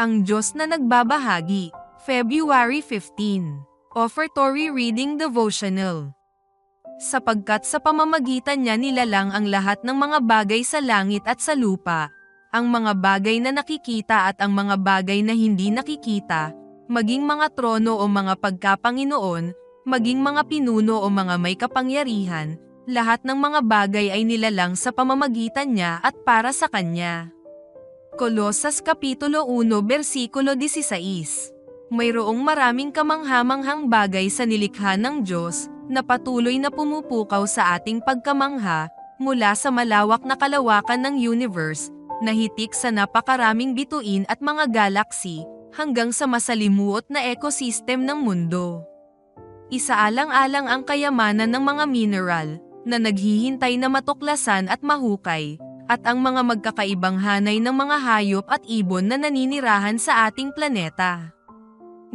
Ang Diyos na nagbabahagi, February 15. Offertory Reading Devotional. Sapagkat sa pamamagitan niya nilalang ang lahat ng mga bagay sa langit at sa lupa, ang mga bagay na nakikita at ang mga bagay na hindi nakikita, maging mga trono o mga pagkapanginoon, maging mga pinuno o mga may kapangyarihan, lahat ng mga bagay ay nilalang sa pamamagitan niya at para sa Kanya. Kolosas Kapitulo 1 Versikulo 16. Mayroong maraming kamangha-manghang bagay sa nilikha ng Diyos, na patuloy na pumupukaw sa ating pagkamangha, mula sa malawak na kalawakan ng universe, na hitik sa napakaraming bituin at mga galaksi, hanggang sa masalimuot na ecosystem ng mundo. Isaalang-alang ang kayamanan ng mga mineral, na naghihintay na matuklasan at mahukay, at ang mga magkakaibang hanay ng mga hayop at ibon na naninirahan sa ating planeta.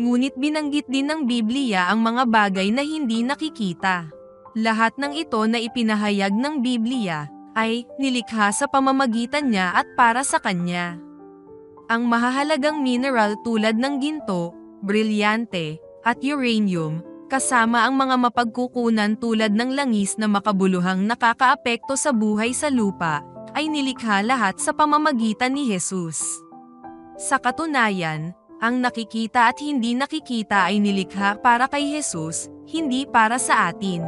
Ngunit binanggit din ng Biblia ang mga bagay na hindi nakikita. Lahat ng ito na ipinahayag ng Biblia ay nilikha sa pamamagitan niya at para sa Kanya. Ang mahahalagang mineral tulad ng ginto, brilyante, at uranium, kasama ang mga mapagkukunan tulad ng langis na makabuluhang nakakaapekto sa buhay sa lupa, ay nilikha lahat sa pamamagitan ni Jesus. Sa katunayan, ang nakikita at hindi nakikita ay nilikha para kay Jesus, hindi para sa atin.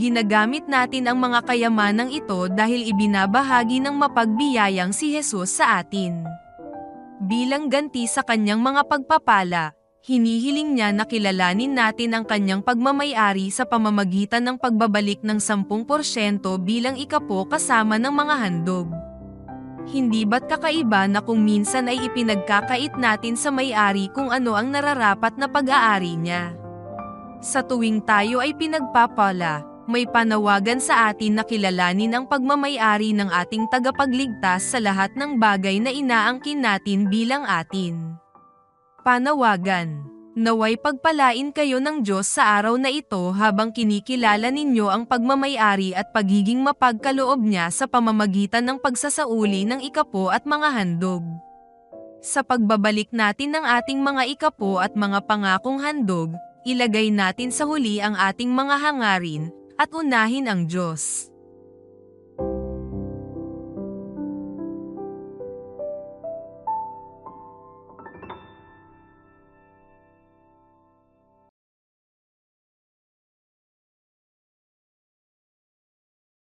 Ginagamit natin ang mga kayamanang ito dahil ibinabahagi ng mapagbiyayang si Jesus sa atin. Bilang ganti sa Kanyang mga pagpapala, hinihiling niya na kilalanin natin ang Kanyang pagmamay-ari sa pamamagitan ng pagbabalik ng 10% bilang ikapo kasama ng mga handog. Hindi ba't kakaiba na kung minsan ay ipinagkakait natin sa may-ari kung ano ang nararapat na pag-aari niya? Sa tuwing tayo ay pinagpapala, may panawagan sa atin na kilalanin ang pagmamay-ari ng ating tagapagligtas sa lahat ng bagay na inaangkin natin bilang atin. Panawagan. Naway pagpalain kayo ng Diyos sa araw na ito habang kinikilala ninyo ang pagmamay-ari at pagiging mapagkaloob niya sa pamamagitan ng pagsasauli ng ikapo at mga handog. Sa pagbabalik natin ng ating mga ikapo at mga pangakong handog, ilagay natin sa huli ang ating mga hangarin, at unahin ang Diyos.